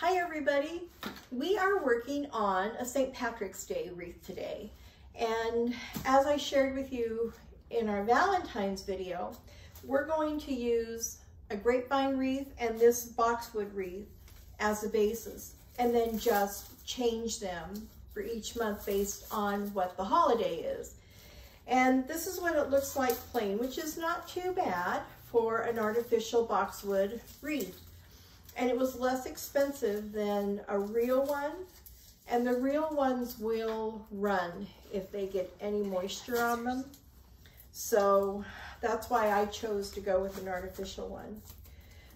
Hi everybody. We are working on a St. Patrick's Day wreath today. And as I shared with you in our Valentine's video, we're going to use a grapevine wreath and this boxwood wreath as the basis, and then just change them for each month based on what the holiday is. And this is what it looks like plain, which is not too bad for an artificial boxwood wreath. And it was less expensive than a real one. And the real ones will run if they get any moisture on them. So that's why I chose to go with an artificial one.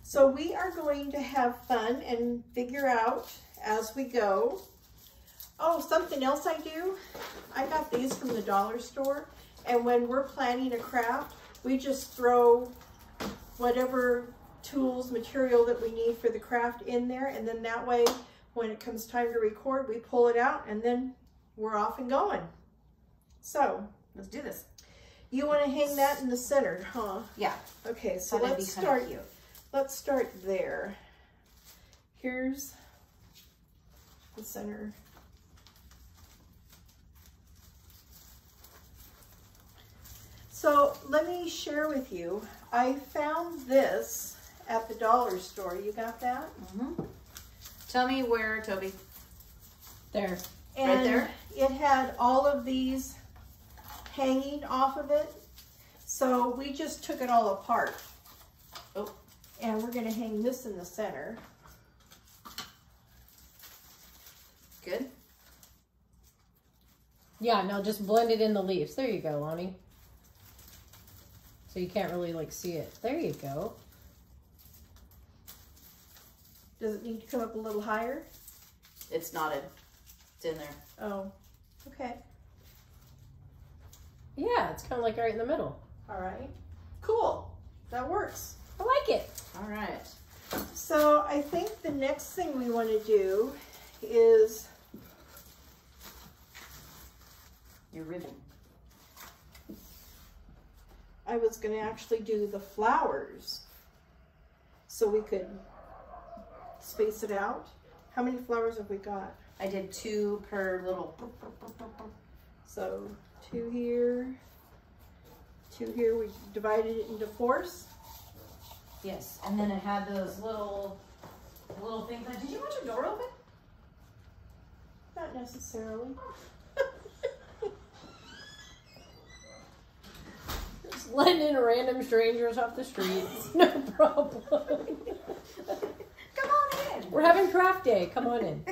So we are going to have fun and figure out as we go. Oh, something else I do. I got these from the dollar store. And when we're planning a craft, we just throw whatever tools, material that we need for the craft in there. And then that way, when it comes time to record, we pull it out and then we're off and going. So let's do this. You want to hang that in the center, huh? Yeah. Okay, so let's start. Let's start there. Here's the center. So let me share with you, I found this at the dollar store. You got that? Mm-hmm. Tell me where, Toby. There. And right there? It had all of these hanging off of it. So we just took it all apart. Oh. And we're going to hang this in the center. Good. Yeah, no, just blend it in the leaves. There you go, Lonnie. So you can't really like see it. There you go. Does it need to come up a little higher? It's knotted. It's in there. Oh, okay. Yeah, it's kind of like right in the middle. All right. Cool. That works. I like it. All right. So I think the next thing we want to do is your ribbon. I was going to actually do the flowers so we could space it out. How many flowers have we got? I did 2 per little. So 2 here, 2 here. We divided it into 4s. Yes, and then it had those little things. Did you want your door open? Not necessarily. Just letting in random strangers off the street. No problem. Come on in. We're having craft day. Come on in.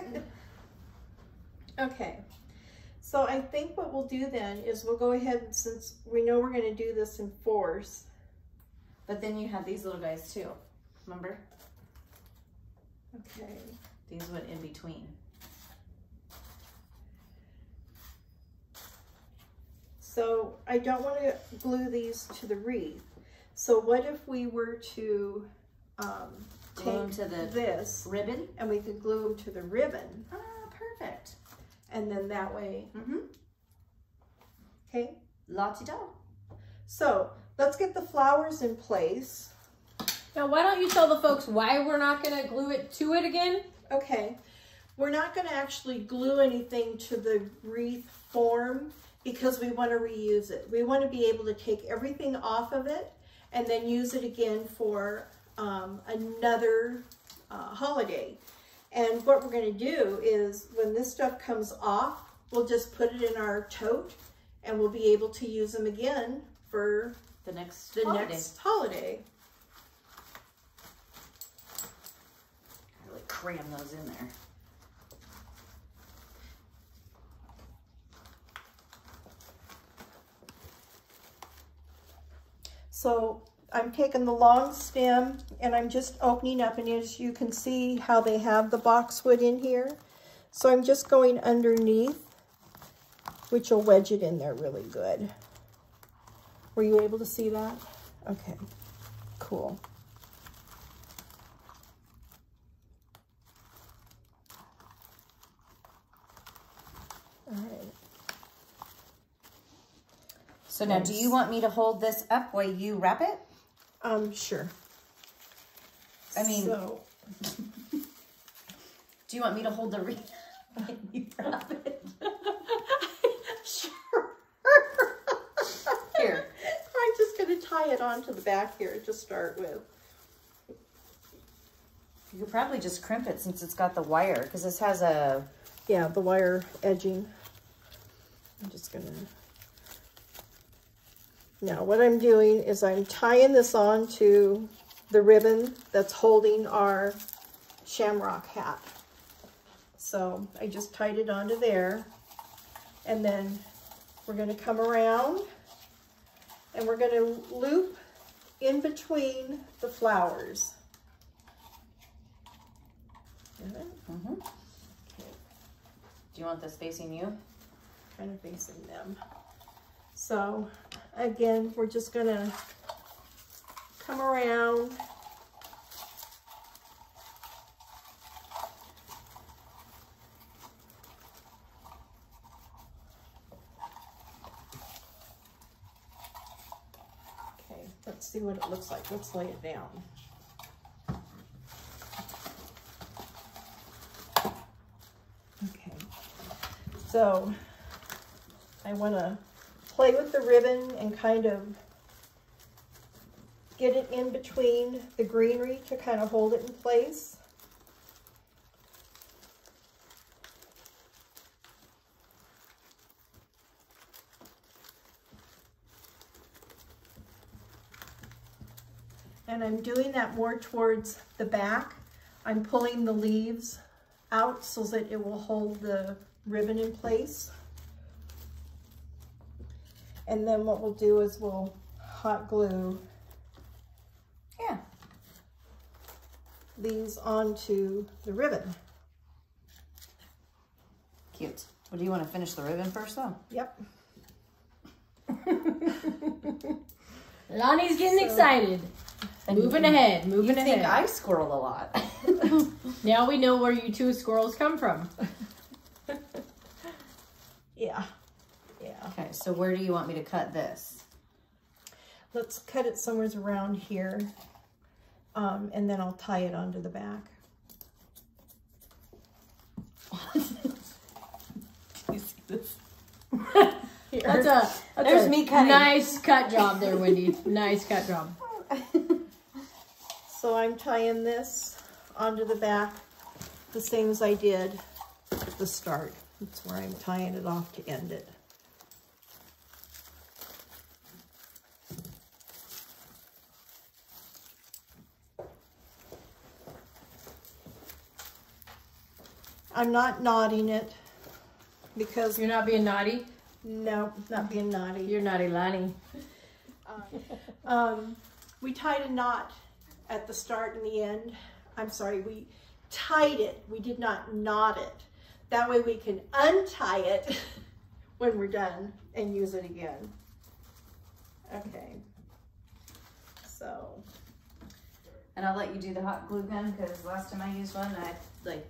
Okay. So I think what we'll do then is we'll go ahead, since we know we're going to do this in 4s. But then you had these little guys too. Remember? Okay. These went in between. So I don't want to glue these to the wreath. So what if we were to Glue them to the this ribbon? and we could glue them to the ribbon. Ah, perfect. And then that way. Mm-hmm. Okay. La-ti-da. So let's get the flowers in place. Now, why don't you tell the folks why we're not going to glue it to it again? Okay. We're not going to actually glue anything to the wreath form because we want to reuse it. We want to be able to take everything off of it and then use it again for another holiday. And what we're going to do is when this stuff comes off, we'll just put it in our tote and we'll be able to use them again for the next holiday. I really cram those in there. So I'm taking the long stem and I'm just opening up, and as you can see how they have the boxwood in here. So I'm just going underneath, which will wedge it in there really good. Were you able to see that? Okay, cool. All right. So now, do you want me to hold this up while you wrap it? Sure. I mean, so, Do you want me to hold the wreath? You wrap it. Sure. Here. I'm just going to tie it onto the back here to start with. You could probably just crimp it since it's got the wire, because this has a... Yeah, the wire edging. I'm just going to... Now what I'm doing is I'm tying this on to the ribbon that's holding our shamrock hat. So I just tied it onto there, and then we're going to come around and we're going to loop in between the flowers. Mm-hmm. Okay. Do you want this facing you? Kind of facing them. So again, we're just going to come around. Okay, let's see what it looks like. Let's lay it down. Okay, so I want to play with the ribbon and kind of get it in between the greenery to kind of hold it in place. And I'm doing that more towards the back. I'm pulling the leaves out so that it will hold the ribbon in place. And then what we'll do is we'll hot glue these onto the ribbon. Cute. Well, do you want to finish the ribbon first, though? Yep. Lani's getting excited. Moving ahead, moving ahead. You think I squirrel a lot. Now we know where you two squirrels come from. Yeah. Yeah. Okay, so where do you want me to cut this? Let's cut it somewhere around here. And then I'll tie it onto the back. Do you see this? There's me cutting. Nice cut job there, Wendy. Nice cut job. So I'm tying this onto the back the same as I did at the start. That's where I'm tying it off to end it. I'm not knotting it because... You're not being naughty? No, not being naughty. You're naughty, Lani. We tied a knot at the start and the end. I'm sorry, we tied it. We did not knot it. That way we can untie it when we're done and use it again. Okay. So. And I'll let you do the hot glue gun because last time I used one, I like...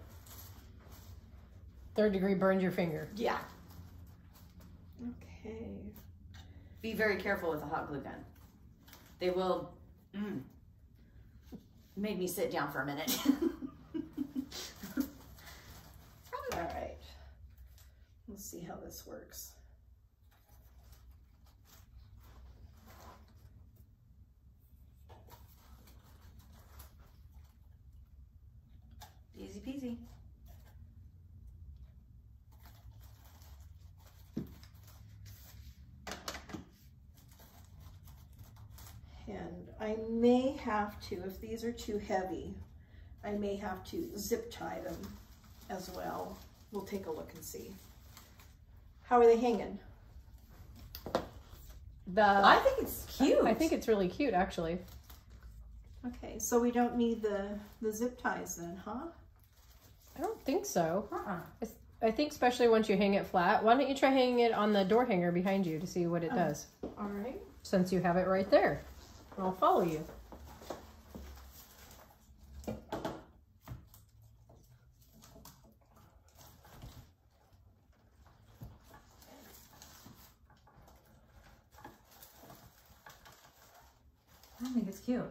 3rd degree burned your finger. Yeah. Okay. Be very careful with a hot glue gun. They will... Made me sit down for a minute. All right. Let's see how this works. Easy peasy. And I may have to, if these are too heavy, I may have to zip tie them as well. We'll take a look and see. How are they hanging? I think it's cute. I think it's really cute, actually. Okay, so we don't need the zip ties then, huh? I don't think so. I think especially once you hang it flat. Why don't you try hanging it on the door hanger behind you to see what it does? All right. Since you have it right there. I'll follow you. I think it's cute.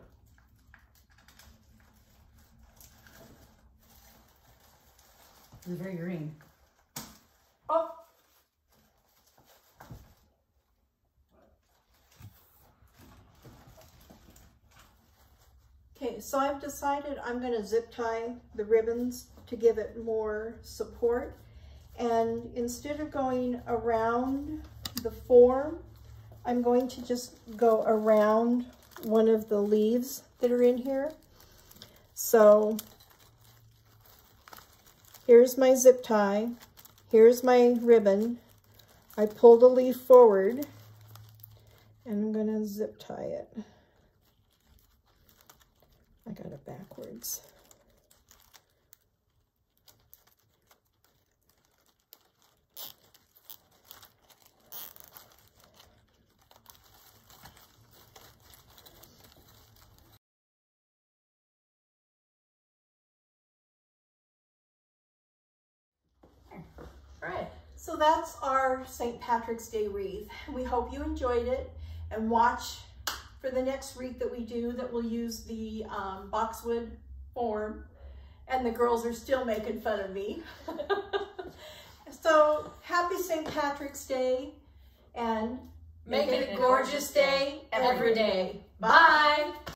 It's very green. Oh. Okay, so I've decided I'm going to zip tie the ribbons to give it more support. And instead of going around the form, I'm going to just go around one of the leaves that are in here. So here's my zip tie. Here's my ribbon. I pulled a leaf forward and I'm going to zip tie it. I got it backwards. All right. So that's our St. Patrick's Day wreath. We hope you enjoyed it, and watch for the next wreath that we do that will use the boxwood form. And the girls are still making fun of me. So happy St. Patrick's Day, and make it a gorgeous day every day. Bye.